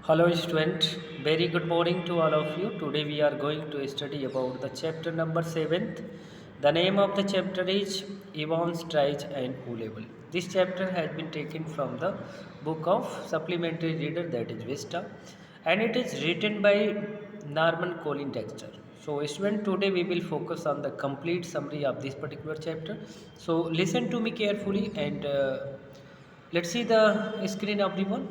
Hello student, very good morning to all of you. Today we are going to study about the chapter number 7th. The name of the chapter is Yvonne Strike and O-Level. This chapter has been taken from the book of supplementary reader, that is Vista, and it is written by Norman Colin Dexter. So student, today we will focus on the complete summary of this particular chapter. So listen to me carefully and let's see the screen of the one.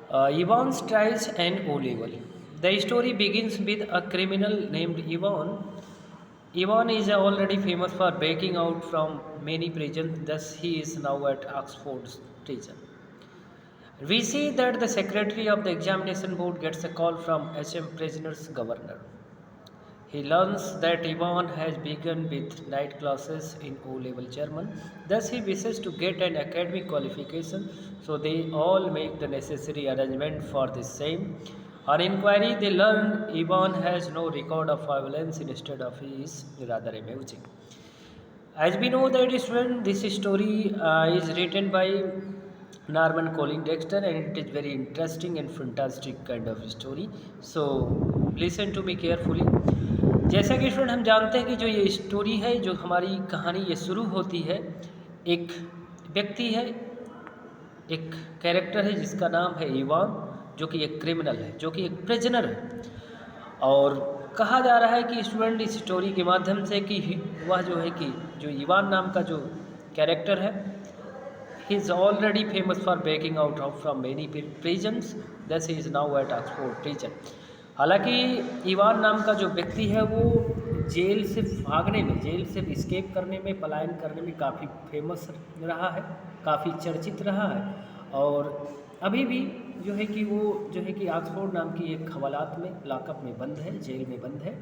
Ivan tries an O-level. The story begins with a criminal named Ivan. Ivan is already famous for breaking out from many prisons, thus he is now at Oxford's prison. We see that the secretary of the examination board gets a call from HM prisoner's governor. He learns that Ivan has begun with night classes in O-level German. Thus, he wishes to get an academic qualification, so they all make the necessary arrangement for the same. On inquiry, they learn Ivan has no record of violence, instead of he is rather amusing. As we know that student, this story is written by Norman Colin Dexter and it is very interesting and fantastic kind of story. So listen to me carefully. जैसा कि student हम जानते हैं कि जो ये story है, जो हमारी कहानी ये शुरू होती है, एक व्यक्ति है, एक कैरेक्टर है जिसका नाम है इवान, जो कि एक क्रिमिनल है, जो कि एक प्रिजनर है। और कहा जा रहा है कि स्टूडेंट इस स्टोरी के माध्यम से कि वह जो है कि जो इवान नाम का जो कैरेक्टर है, he is already famous for breaking out of from many prisons, thus he is now at Oxford prison. हालांकि इवान नाम का जो व्यक्ति है वो जेल से भागने में, जेल से इस्केप करने में, पलायन करने में काफ़ी फेमस रहा है, काफ़ी चर्चित रहा है। और अभी भी जो है कि वो जो है कि ऑक्सफोर्ड नाम की एक हवालात में, लॉकअप में बंद है, जेल में बंद है।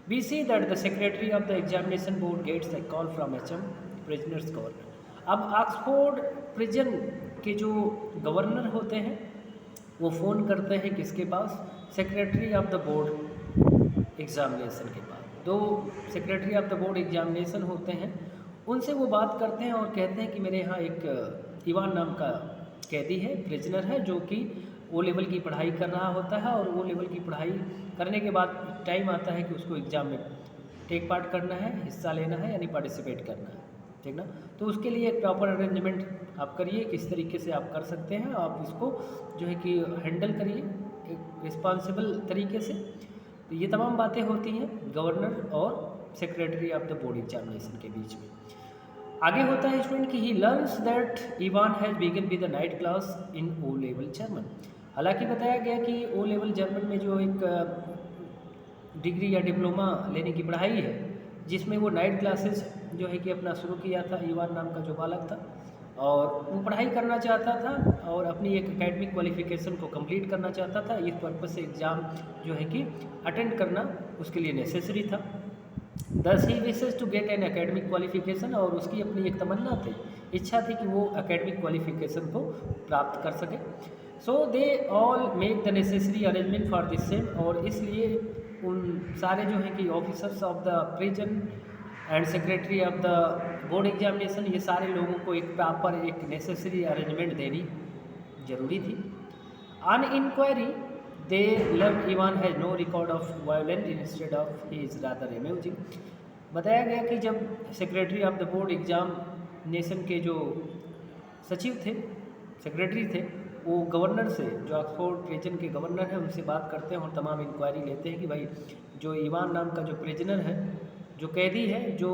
We see that the secretary of the examination board gets a call from HM prisoners governor. अब ऑक्सफोर्ड प्रिजन के जो गवर्नर होते हैं वो फ़ोन करते हैं किसके पास? Secretary of the board examination के पास। दो secretary of the board examination होते हैं, उनसे वो बात करते हैं और कहते हैं कि मेरे यहाँ एक इवान नाम का कैदी है, प्रिजनर है, जो कि ओ लेवल की पढ़ाई कर रहा होता है और ओ लेवल की पढ़ाई करने के बाद टाइम आता है कि उसको एग्ज़ाम में टेक पार्ट करना है, हिस्सा लेना है, यानी पार्टिसिपेट करना है, ठीक ना। तो उसके लिए एक प्रॉपर अरेंजमेंट आप करिए, किस तरीके से आप कर सकते हैं, आप इसको जो है कि हैंडल करिए एक रिस्पॉन्सिबल तरीके से। तो ये तमाम बातें होती हैं गवर्नर और secretary of the board examination के बीच में। आगे होता है स्टूडेंट कि he learns that Ivan has begun with the night class in O level German. हालांकि बताया गया कि ओ लेवल जर्मन में जो एक डिग्री या डिप्लोमा लेने की पढ़ाई है, जिसमें वो नाइट क्लासेस जो है कि अपना शुरू किया था, इवान नाम का जो बालक था, और वो पढ़ाई करना चाहता था और अपनी एक एकेडमिक क्वालिफिकेशन को कंप्लीट करना चाहता था। इस पर्पज़ से एग्ज़ाम जो है कि अटेंड करना उसके लिए नेसेसरी था। Thus he wishes to get an academic qualification, और उसकी अपनी एक तमन्ना थी, इच्छा थी कि वो एकेडमिक क्वालिफिकेशन को प्राप्त कर सके। So they all make the necessary arrangement for this same, और इसलिए उन सारे जो हैं कि officers of the prison and secretary of the board examination, ये सारे लोगों को एक प्रॉपर एक नेसेसरी अरेंजमेंट देनी जरूरी थी। On inquiry they learn Evan has no record of violent instead of he is rather amazing. बताया गया कि जब secretary of the board examination के जो सचिव थे, सेक्रेटरी थे, वो गवर्नर से, जो ऑक्सफोर्ड प्रिजन के गवर्नर हैं, उनसे बात करते हैं और तमाम इंक्वायरी लेते हैं कि भाई जो इवान नाम का जो प्रिजनर है, जो कैदी है, जो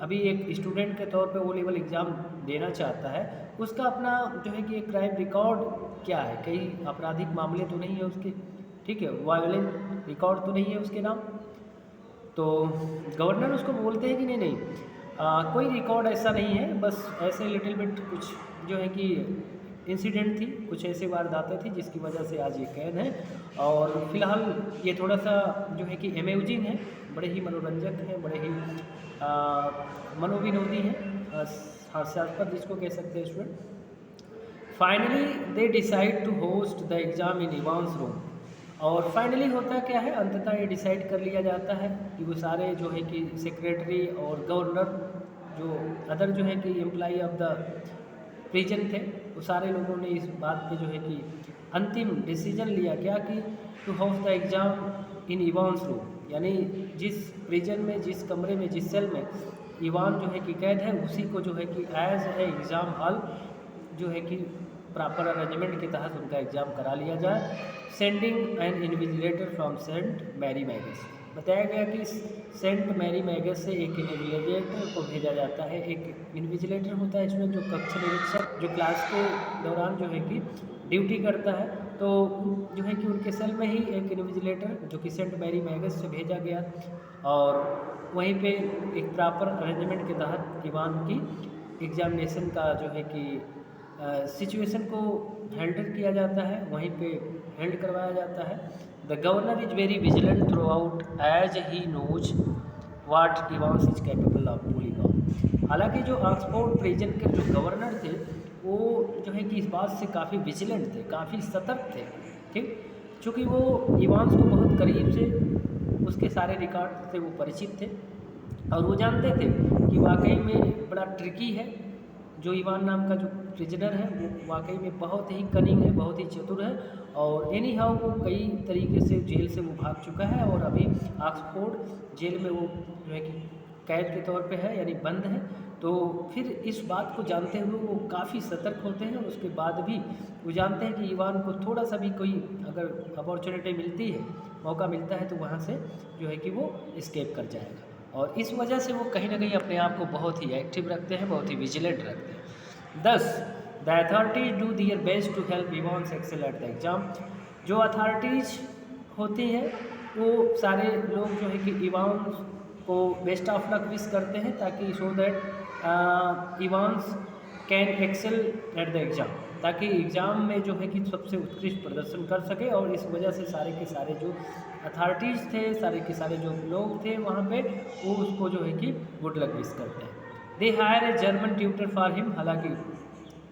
अभी एक स्टूडेंट के तौर पे वो लेवल एग्ज़ाम देना चाहता है, उसका अपना जो है कि एक क्राइम रिकॉर्ड क्या है, कई आपराधिक मामले तो नहीं है उसके, ठीक है, वायलेंट रिकॉर्ड तो नहीं है उसके नाम। तो गवर्नर उसको बोलते हैं कि नहीं नहीं, कोई रिकॉर्ड ऐसा नहीं है, बस ऐसे लिटिल बिट कुछ जो है कि इंसिडेंट थी, कुछ ऐसे वारदातें थी जिसकी वजह से आज ये कैद है। और फिलहाल ये थोड़ा सा जो है कि अमेजिंग है, बड़े ही मनोरंजक हैं, बड़े ही मनोविनोदी हैं, हास्यास्पद जिसको कह सकते हैं student. Finally they decide to host the exam in Evans room. और फाइनली होता क्या है, अंततः ये डिसाइड कर लिया जाता है कि वो सारे जो है कि सेक्रेटरी और गवर्नर, जो अदर जो है कि एम्प्लॉई ऑफ द प्रिजन थे, वो सारे लोगों ने इस बात पे जो है कि अंतिम डिसीजन लिया क्या कि to house the exam in Evans room, यानी जिस प्रिजन में, जिस कमरे में, जिस सेल में इवान जो है कि कैद है, उसी को जो है कि एज ए एग्ज़ाम हॉल जो है कि प्रॉपर अरेंजमेंट के तहत उनका एग्ज़ाम करा लिया जाए। Sending an invigilator from Saint Mary Magus, बताया गया कि सेंट मैरी मैगस से एक इन्विजिलेटर को भेजा जाता है। एक इन्विजिलेटर होता है इसमें जो कक्ष निरीक्षक, जो क्लास के दौरान जो है कि ड्यूटी करता है, तो जो है कि उनके सेल में ही एक इन्विजिलेटर जो कि सेंट मैरी मैगस से भेजा गया और वहीं पे एक प्रॉपर अरेंजमेंट के तहत इवान की एग्जामिनेशन का जो है कि सिचुएशन को हैंडल किया जाता है, वहीं पे हेल्ड करवाया जाता है। The governor is very vigilant throughout as he knows what Evans is capable of pulling off. हालांकि जो ऑक्सफोर्ड प्रिजन के जो गवर्नर थे वो जो है कि इस बात से काफ़ी विजिलेंट थे, काफ़ी सतर्क थे, ठीक, चूँकि वो इवान्स को बहुत करीब से उसके सारे रिकॉर्ड से वो परिचित थे और वो जानते थे कि वाकई में बड़ा ट्रिकी है। जो इवान नाम का जो प्रिजनर है वो वाकई में बहुत ही कनिंग है, बहुत ही चतुर है और एनी हाउ वो कई तरीके से जेल से वो भाग चुका है और अभी ऑक्सफोर्ड जेल में वो जो है कि कैद के तौर पे है, यानी बंद है। तो फिर इस बात को जानते हुए वो काफ़ी सतर्क होते हैं। उसके बाद भी वो जानते हैं कि इवान को थोड़ा सा भी कोई अगर अपॉर्चुनिटी मिलती है, मौका मिलता है, तो वहाँ से जो है कि वो एस्केप कर जाएगा और इस वजह से वो कहीं ना कहीं अपने आप को बहुत ही एक्टिव रखते हैं, बहुत ही विजिलेंट रखते हैं। Thus the authorities do their best to help Evans excel at the exam. जो अथॉरिटीज़ होती हैं वो सारे लोग जो है कि इवान्स को बेस्ट ऑफ लक विश करते हैं ताकि so that Evans can excel at the exam, ताकि एग्ज़ाम में जो है कि सबसे उत्कृष्ट प्रदर्शन कर सके। और इस वजह से सारे के सारे जो अथॉरिटीज़ थे, सारे के सारे जो लोग थे वहाँ पे, वो उसको जो है कि गुड लक विश करते हैं। They hire a German tutor for him, हालांकि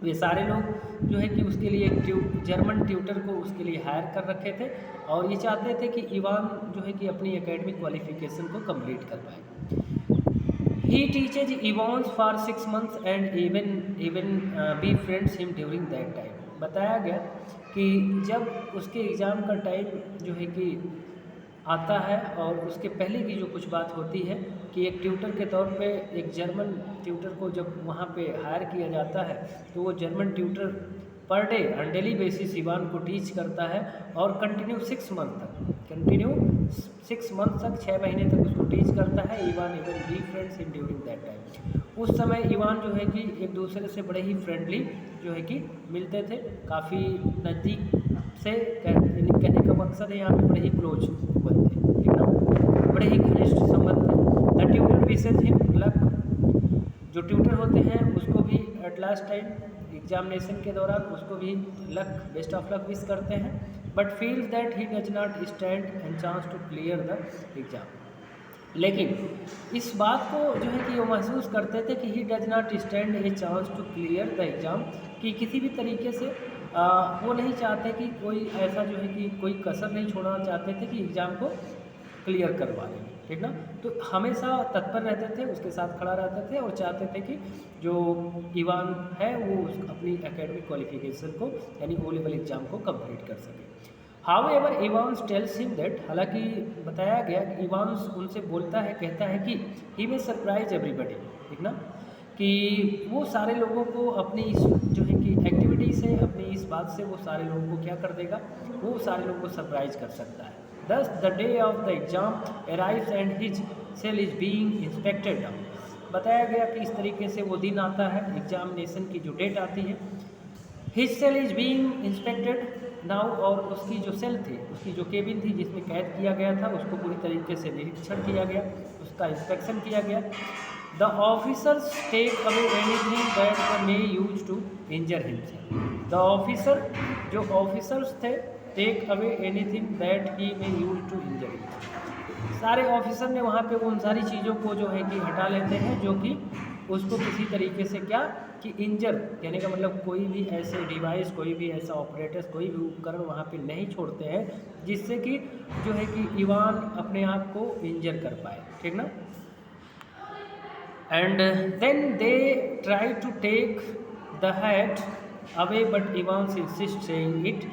वे सारे लोग जो है कि उसके लिए एक जर्मन ट्यूटर को उसके लिए हायर कर रखे थे और ये चाहते थे कि इवान जो है कि अपनी एकेडमिक क्वालिफिकेशन को कंप्लीट कर पाए। He teaches Ivans for 6 months and even be friends him during that time. बताया गया कि जब उसके एग्ज़ाम का टाइम जो है कि आता है और उसके पहले की जो कुछ बात होती है कि एक ट्यूटर के तौर पे एक जर्मन ट्यूटर को जब वहाँ पे हायर किया जाता है तो वो German tutor per day on daily basis Ivan को टीच करता है और कंटिन्यू 6 मंथ तक 6 महीने तक उसको टीच करता है। Ivan even be friends in during that time. उस समय इवान जो है कि एक दूसरे से बड़े ही फ्रेंडली जो है कि मिलते थे, काफ़ी नज़दीक से, कहने का मकसद है यहाँ पे बड़े ही क्लोज बनते, ठीक ना, बड़े ही घनिष्ठ संबंध थे। The tutor wishes him luck, जो ट्यूटर होते हैं उसको भी एट लास्ट टाइम एग्जामिनेशन के दौरान उसको भी luck, best of luck wish करते हैं, but feels that he does not stand and chance to clear the exam. लेकिन इस बात को जो है कि वो महसूस करते थे कि he does not stand a chance to clear the exam, कि किसी भी तरीके से वो नहीं चाहते कि कोई ऐसा जो है कि कोई कसर नहीं छोड़ना चाहते थे कि एग्ज़ाम को क्लियर करवा लें, ठीक ना। तो हमेशा तत्पर रहते थे, उसके साथ खड़ा रहते थे और चाहते थे कि जो इवान है वो अपनी एकेडमिक क्वालिफिकेशन को यानी ओ लेवल एग्ज़ाम को कंप्लीट कर सके। How ever Evans tells him that, हालांकि बताया गया कि इवान्स उनसे बोलता है, कहता है कि ही में सरप्राइज एवरीबडी, ठीक ना, कि वो सारे लोगों को अपनी इस जो है कि एक्टिविटी से, अपनी इस बात से वो सारे लोगों को क्या कर देगा, वो सारे लोगों को सरप्राइज कर सकता है। Thus the day of the exam arrives and his cell is being inspected now। बताया गया कि इस तरीके से वो दिन आता है, एग्जामिनेशन की जो डेट आती है, his cell is being inspected now, और उसकी जो सेल थी, उसकी जो केबिन थी जिसमें कैद किया गया था, उसको पूरी तरीके से निरीक्षण किया गया, उसका इंस्पेक्शन किया गया। The officers take away anything that may use to injure himself. The officer, जो ऑफिसर्स थे, take away anything that he may use to injure himself. सारे ऑफिसर ने वहाँ पे उन सारी चीज़ों को जो है कि हटा लेते हैं जो कि उसको किसी तरीके से क्या कि इंजर, कहने का मतलब कोई भी ऐसे डिवाइस, कोई भी ऐसा ऑपरेटर्स, कोई भी उपकरण वहाँ पे नहीं छोड़ते हैं जिससे कि जो है कि इवान अपने आप को इंजर कर पाए, ठीक ना। And then they try to take the hat away, but Evans insists, saying it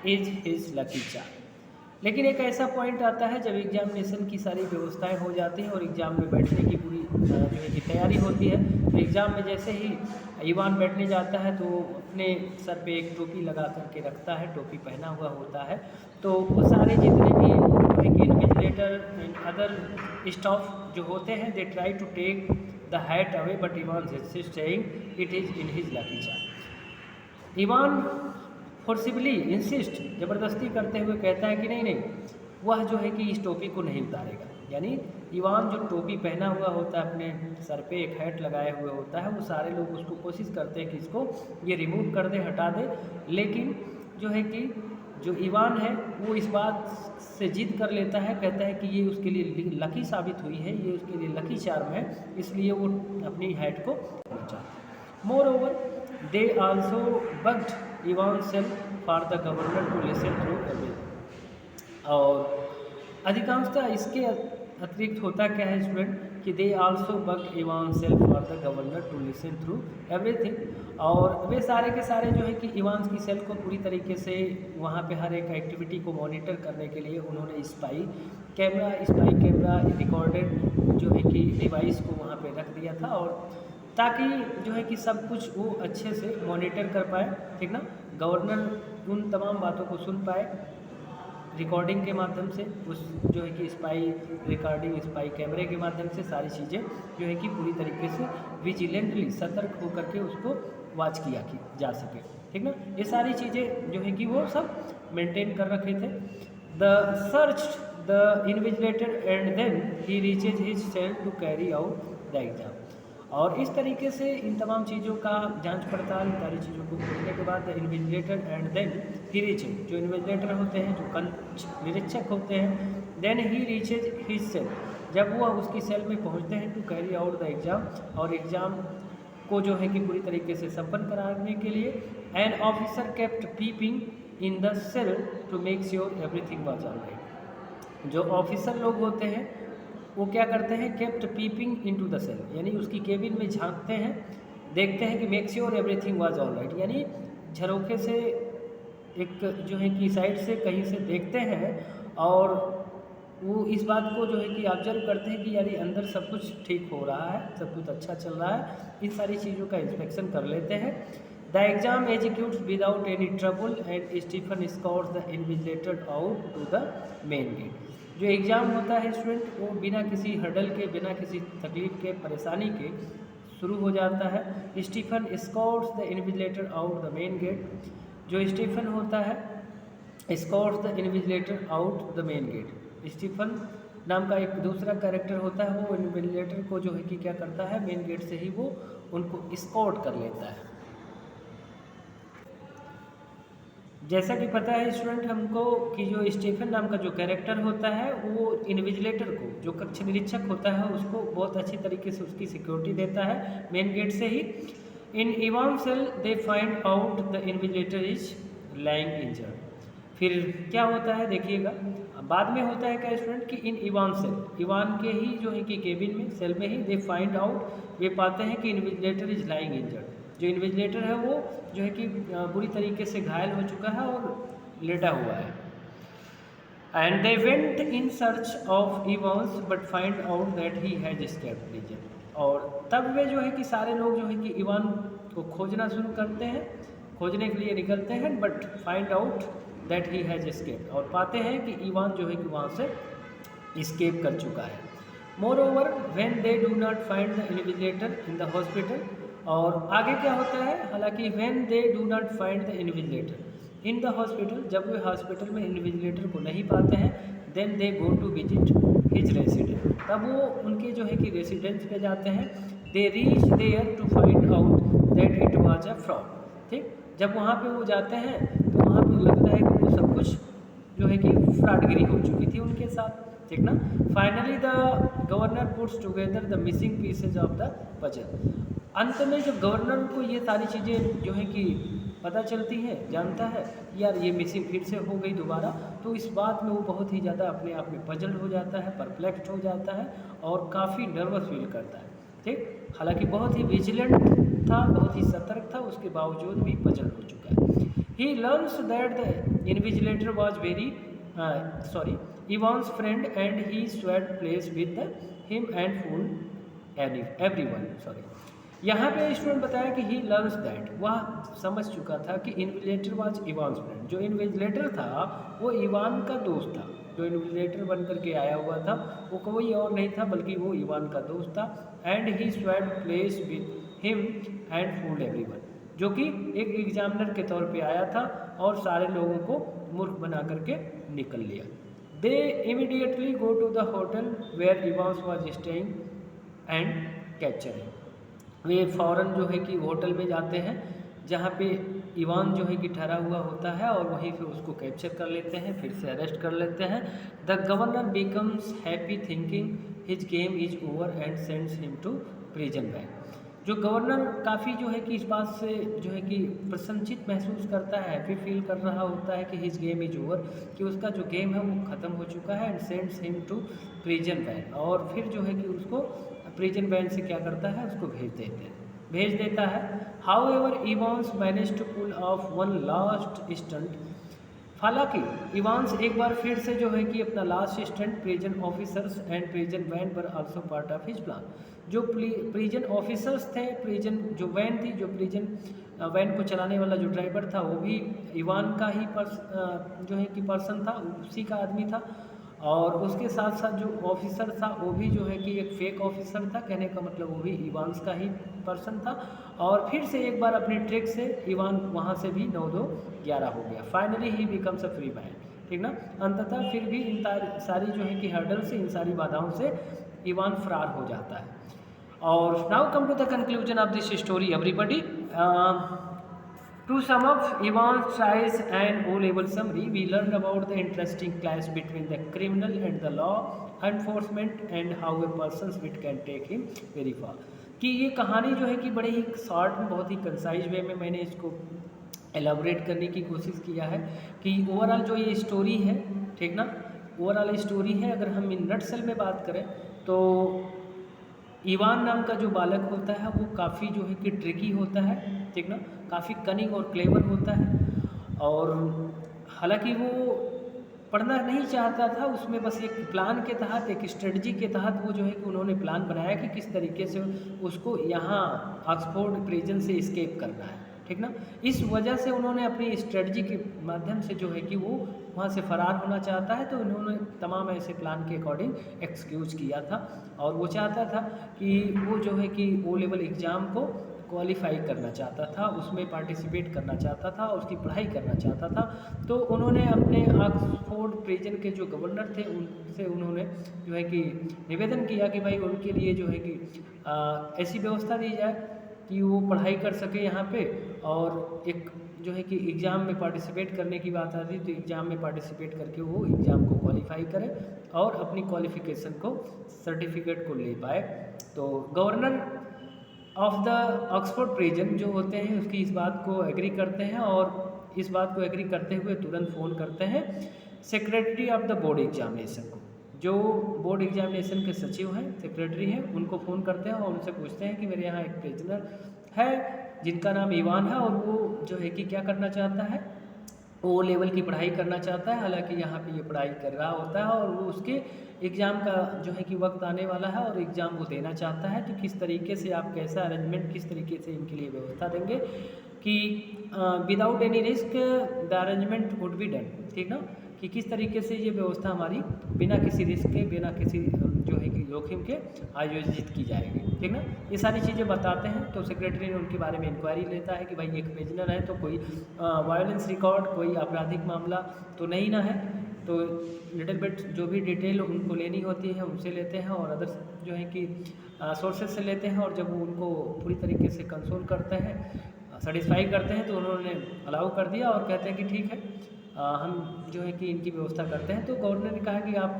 is his lucky charm. लेकिन एक ऐसा पॉइंट आता है जब एग्जामिनेशन की सारी व्यवस्थाएं हो जाती हैं और एग्ज़ाम में बैठने की पूरी जो है कि तैयारी होती है, तो एग्ज़ाम में जैसे ही ईवान बैठने जाता है तो अपने सर पे एक टोपी लगा करके रखता है, टोपी पहना हुआ होता है। तो वो सारे जितने भी जो है कि इन्विजिलेटर एंड अदर स्टाफ जो होते हैं, they try to take the hat away, but Evan insist, saying it is in his lucky charm. Evan forcibly insist, ज़बरदस्ती करते हुए कहता है कि नहीं नहीं, वह जो है कि इस टोपी को नहीं उतारेगा। यानी ईवान जो टोपी पहना हुआ होता है, अपने सर पे एक हैट लगाए हुए होता है, वो सारे लोग उसको कोशिश करते हैं कि इसको ये रिमूव कर दे, हटा दे, लेकिन जो है कि जो ईवान है वो इस बात से जिद कर लेता है, कहता है कि ये उसके लिए लकी साबित हुई है, ये उसके लिए लकी चार्म है, इसलिए वो अपनी हैट को चाहता है। More over they also bugged Ivan self for the governor to listen through everything। और अधिकांशतः इसके अतिरिक्त होता क्या है स्टूडेंट कि they also bug Evan self for the governor to listen through everything. और वे सारे के सारे जो है कि इवान की सेल्फ को पूरी तरीके से वहाँ पे हर एक एक्टिविटी को मॉनिटर करने के लिए उन्होंने स्पाई कैमरा रिकॉर्डेड जो है कि डिवाइस को वहाँ पे रख दिया था, और ताकि जो है कि सब कुछ वो अच्छे से मॉनिटर कर पाए, ठीक ना। गवर्नर उन तमाम बातों को सुन पाए रिकॉर्डिंग के माध्यम से, उस जो है कि स्पाई रिकॉर्डिंग, स्पाई कैमरे के माध्यम से सारी चीज़ें जो है कि पूरी तरीके से विजिलेंटली सतर्क होकर के उसको वॉच किया कि जा सके, ठीक ना। ये सारी चीज़ें जो है कि वो सब मेंटेन कर रखे थे। The search the invigilator and then he reaches his cell to carry out the exam. और इस तरीके से इन तमाम चीज़ों का जांच पड़ताल, सारी चीज़ों को खोजने के बाद the invigilator and then he reaches, जो इन्विजिलेटर होते हैं, जो निरीक्षक होते हैं, then he reaches his cell, जब वो उसकी सेल में पहुंचते हैं, to carry out the exam, और एग्ज़ाम को जो है कि पूरी तरीके से संपन्न कराने के लिए an officer kept peeping in the cell to make sure everything was alright. जो ऑफिसर लोग होते हैं वो क्या करते हैं, kept peeping into the cell, यानी उसकी केबिन में झांकते हैं, देखते हैं कि make sure everything was alright, यानी झरोखे से एक जो है कि साइड से कहीं से देखते हैं और वो इस बात को जो है कि ऑब्जर्व करते हैं कि यानी अंदर सब कुछ ठीक हो रहा है, सब कुछ अच्छा चल रहा है, इन सारी चीज़ों का इंस्पेक्शन कर लेते हैं। The exam executes without any trouble and Stephen escorts the invigilator out to the main gate. जो एग्ज़ाम होता है स्टूडेंट, वो बिना किसी हर्डल के, बिना किसी तकलीफ के, परेशानी के शुरू हो जाता है। Stephen escorts the invigilator out the main gate. जो स्टीफन होता है escorts the invigilator out the main gate. Stephen नाम का एक दूसरा कैरेक्टर होता है, वो इन्विजिलेटर को जो है कि क्या करता है, मेन गेट से ही वो उनको स्कॉट कर लेता है। जैसा कि पता है स्टूडेंट हमको कि जो स्टीफन नाम का जो कैरेक्टर होता है वो इन्विजिलेटर को, जो कक्ष निरीक्षक होता है, उसको बहुत अच्छी तरीके से उसकी सिक्योरिटी देता है मेन गेट से ही। In Ivan cell they find out the invigilator is lying injured. फिर क्या होता है देखिएगा, बाद में होता है क्या स्टूडेंट कि इन इवान सेल, इवान के ही जो है कि केबिन में, सेल में ही, दे फाइंड आउट, वे पाते हैं कि इन्विजिलेटर इज लाइंग इंजर्ड। जो इन्विजिलेटर है वो जो है कि बुरी तरीके से घायल हो चुका है और लेटा हुआ है। And they went in search of Evans but find out that he has escaped reason. और तब वे जो है कि सारे लोग जो है कि इवान को खोजना शुरू करते हैं, खोजने के लिए निकलते हैं, but find out that he has escaped, और पाते हैं कि इवान जो है कि वहाँ से एस्केप कर चुका है। Moreover when they do not find the invigilator in the hospital, और आगे क्या होता है, हालांकि when they do not find the invigilator in the hospital, जब वे हॉस्पिटल में इन्विजिलेटर को नहीं पाते हैं, then they go to visit his resident, तब वो उनके जो है कि रेसिडेंस पे जाते हैं। They reach there to find out that it was a fraud. ठीक, जब वहाँ पे वो जाते हैं तो वहाँ पे लगता है कि वो सब कुछ जो है कि फ्रॉडगिरी हो चुकी थी उनके साथ, ठीक ना। Finally the governor puts together the missing pieces of the puzzle. अंत में जब गवर्नर को ये सारी चीज़ें जो है कि पता चलती हैं, जानता है यार ये मिसिंग फिर से हो गई दोबारा, तो इस बात में वो बहुत ही ज़्यादा अपने आप में पजल हो जाता है, परप्लेक्स्ड हो जाता है और काफ़ी नर्वस फील करता है। ठीक, हालांकि बहुत ही विजिलेंट इंटेलिजेंट था, बहुत ही सतर्क था, उसके बावजूद भी पजल हो चुका है। He learns that the invigilator was very Ivan's friend and he swapped place with him and fooled everyone. यहाँ पे स्टूडेंट बताया कि ही लर्न्स दैट, वह समझ चुका था कि इन्विजिलेटर वाज इवान्स फ्रेंड। जो इन्विजिलेटर था वो इवान का दोस्त था। जो इन्विजिलेटर बन करके आया हुआ था वो कोई और नहीं था बल्कि वो इवान का दोस्त था। And he swapped place with him and fooled everyone, जो कि एक एग्जामिनर के तौर पे आया था और सारे लोगों को मूर्ख बना करके निकल लिया। They immediately go to the hotel where Ivans was staying and capture him. वे फ़ौरन जो है कि होटल में जाते हैं जहाँ पे इवान जो है कि ठहरा हुआ होता है और वहीं पे उसको कैप्चर कर लेते हैं, फिर से अरेस्ट कर लेते हैं। The governor becomes happy thinking his game is over and sends him to prison van. जो गवर्नर काफ़ी जो है कि इस बात से जो है कि प्रसन्नचित महसूस करता है, हैप्पी फील कर रहा होता है कि हिज गेम इज ओवर, कि उसका जो गेम है वो ख़त्म हो चुका है। And sends him to prison van, और फिर जो है कि उसको प्रिजन वैन से क्या करता है, उसको भेज देता है। However Evans manage to pull off one last stunt. हालांकि इवान्स एक बार फिर से जो है कि अपना last stunt, prison officers and prison van were also part of his plan. जो प्रिजन ऑफिसर्स थे, प्रिजन जो वैन थी, जो प्रिजन वैन को चलाने वाला जो ड्राइवर था वो भी इवान का ही जो है कि पर्सन था, उसी का आदमी था। और उसके साथ साथ जो ऑफिसर था वो भी जो है कि एक फेक ऑफिसर था, कहने का मतलब वो भी इवान्स का ही पर्सन था। और फिर से एक बार अपनी ट्रिक से इवान वहाँ से भी 9-2-11 हो गया। Finally he becomes a free man, ठीक ना। अंततः फिर भी इन सारी जो है कि हर्डल से, इन सारी बाधाओं से इवान फरार हो जाता है। और now come to the conclusion of this story everybody. To sum up Ivan's trials and O-level summary, we learned about the interesting clash between the criminal and the law enforcement and how a person's wit can take him very far। कि ये कहानी जो है कि बड़े ही short में, बहुत ही concise वे में मैंने इसको एलाबोरेट करने की कोशिश किया है कि ओवरऑल जो ये स्टोरी है, ठीक ना, ओवरऑल स्टोरी है। अगर हम इन नटसेल में बात करें तो इवान नाम का जो बालक होता है वो काफ़ी जो है कि ट्रिकी होता है, ठीक ना, काफ़ी कनिंग और क्लेवर होता है। और हालांकि वो पढ़ना नहीं चाहता था, उसमें बस एक प्लान के तहत, एक स्ट्रेटजी के तहत वो जो है कि उन्होंने प्लान बनाया कि किस तरीके से उसको यहाँ ऑक्सफोर्ड प्रिजन से एस्केप करना है, ठीक ना। इस वजह से उन्होंने अपनी स्ट्रेटजी के माध्यम से जो है कि वो वहाँ से फ़रार होना चाहता है, तो उन्होंने तमाम ऐसे प्लान के अकॉर्डिंग एक्सक्यूज किया था। और वो चाहता था कि वो जो है कि O-लेवल एग्ज़ाम को क्वालिफाई करना चाहता था, उसमें पार्टिसिपेट करना चाहता था, उसकी पढ़ाई करना चाहता था। तो उन्होंने अपने ऑक्सफोर्ड प्रिजन के जो गवर्नर थे उनसे उन्होंने जो है कि निवेदन किया कि भाई उनके लिए जो है कि ऐसी व्यवस्था दी जाए कि वो पढ़ाई कर सके यहाँ पे, और एक जो है कि एग्ज़ाम में पार्टिसिपेट करने की बात आती तो एग्ज़ाम में पार्टिसिपेट करके वो एग्ज़ाम को क्वालिफाई करे और अपनी क्वालिफ़िकेशन को, सर्टिफिकेट को ले पाए। तो governor of the Oxford prison जो होते हैं उसकी इस बात को एग्री करते हैं, और इस बात को एग्री करते हुए तुरंत फ़ोन करते हैं secretary of the board examination को। जो बोर्ड एग्जामिनेशन के सचिव हैं, सेक्रेटरी हैं, उनको फ़ोन करते हैं और उनसे पूछते हैं कि मेरे यहाँ एक प्रिजनर है जिनका नाम इवान है, और वो जो है कि क्या करना चाहता है, O-लेवल की पढ़ाई करना चाहता है। हालांकि यहाँ पे ये पढ़ाई कर रहा होता है और वो उसके एग्ज़ाम का जो है कि वक्त आने वाला है और एग्ज़ाम वो देना चाहता है। तो किस तरीके से आप, कैसा अरेंजमेंट, किस तरीके से इनके लिए व्यवस्था देंगे कि without any risk the arrangement would be done, ठीक ना, कि किस तरीके से ये व्यवस्था हमारी बिना किसी रिस्क के, बिना किसी जो है कि जोखिम के आयोजित की जाएगी, ठीक ना। ये सारी चीज़ें बताते हैं। तो सेक्रेटरी ने उनके बारे में इंक्वायरी लेता है कि भाई एक प्रिजनर है तो कोई वायलेंस रिकॉर्ड, कोई आपराधिक मामला तो नहीं ना है। तो लिटिल बिट जो भी डिटेल उनको लेनी होती है उनसे लेते हैं और अदर जो है कि सोर्सेज से लेते हैं, और जब वो उनको पूरी तरीके से कंसोल करते हैं, सेटिस्फाई करते हैं, तो उन्होंने अलाउ कर दिया और कहते हैं कि ठीक है, हम जो है कि इनकी व्यवस्था करते हैं। तो गवर्नर ने कहा कि आप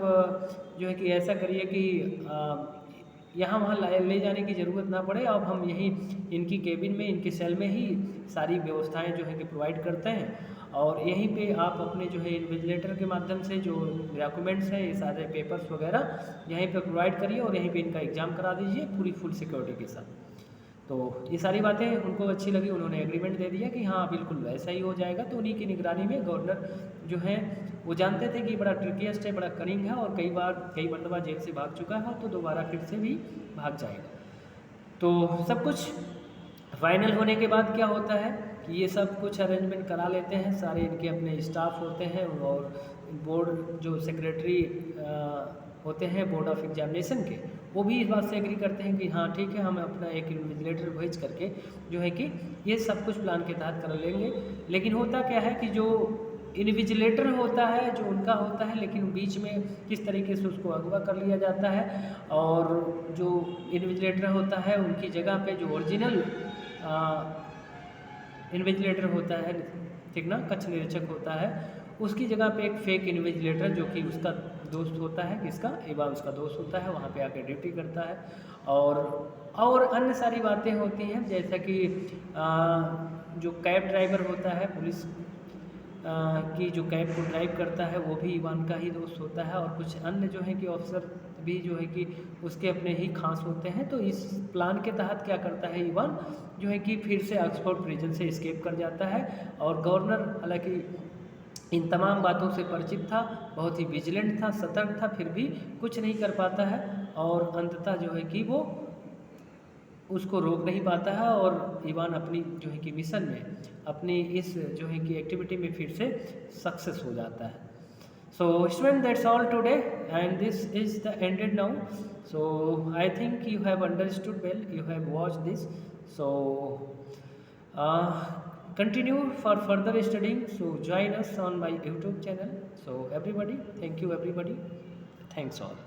जो है कि ऐसा करिए कि यहाँ वहाँ ले जाने की ज़रूरत ना पड़े, अब हम यहीं इनकी केबिन में, इनके सेल में ही सारी व्यवस्थाएं जो है कि प्रोवाइड करते हैं, और यहीं पे आप अपने जो है इन्विजिलेटर के माध्यम से जो डॉक्यूमेंट्स हैं, ये सारे पेपर्स वगैरह यहीं पे प्रोवाइड करिए और यहीं पे इनका एग्ज़ाम करा दीजिए पूरी फुल सिक्योरिटी के साथ। तो ये सारी बातें उनको अच्छी लगी, उन्होंने एग्रीमेंट दे दिया कि हाँ बिल्कुल वैसा ही हो जाएगा। तो उन्हीं की निगरानी में गवर्नर जो है वो जानते थे कि बड़ा ट्रिकियस्ट है, बड़ा कनिंग है और कई मरतबा जेल से भाग चुका है तो दोबारा फिर से भी भाग जाएगा। तो सब कुछ फाइनल होने के बाद क्या होता है कि ये सब कुछ अरेंजमेंट करा लेते हैं, सारे इनके अपने स्टाफ होते हैं और बोर्ड जो सेक्रेटरी होते हैं बोर्ड ऑफ एग्जामिनेशन के, वो भी इस बात से एग्री करते हैं कि हाँ ठीक है, हम अपना एक इन्विजिलेटर भेज करके जो है कि ये सब कुछ प्लान के तहत कर लेंगे। लेकिन होता क्या है कि जो इन्विजिलेटर होता है जो उनका होता है, लेकिन बीच में किस तरीके से उसको अगवा कर लिया जाता है और जो इन्विजिलेटर होता है उनकी जगह पे जो ओरिजिनल इन्विजिलेटर होता है, ठीक ना, कक्ष निरीक्षक होता है, उसकी जगह पे एक फेक इन्विजिलेटर जो कि उसका दोस्त होता है, किसका, एवं उसका दोस्त होता है, वहाँ पे आके ड्यूटी करता है। और अन्य सारी बातें होती हैं जैसा कि जो कैब ड्राइवर होता है पुलिस की जो कैब को ड्राइव करता है वो भी इवान का ही दोस्त होता है और कुछ अन्य जो है कि ऑफिसर भी जो है कि उसके अपने ही खास होते हैं। तो इस प्लान के तहत क्या करता है इवान जो है कि फिर से ऑक्सफोर्ड प्रिजन से एस्केप कर जाता है और गवर्नर हालांकि इन तमाम बातों से परिचित था, बहुत ही विजिलेंट था, सतर्क था, फिर भी कुछ नहीं कर पाता है और अंततः जो है कि वो उसको रोक नहीं पाता है और इवान अपनी जो है कि मिशन में अपनी इस जो है कि एक्टिविटी में फिर से सक्सेस हो जाता है। So student that's all today and this is the ended now. So I think you have understood well, you have watch this. So continue for further studying, so join us on my YouTube channel. So everybody, thank you everybody, thanks all.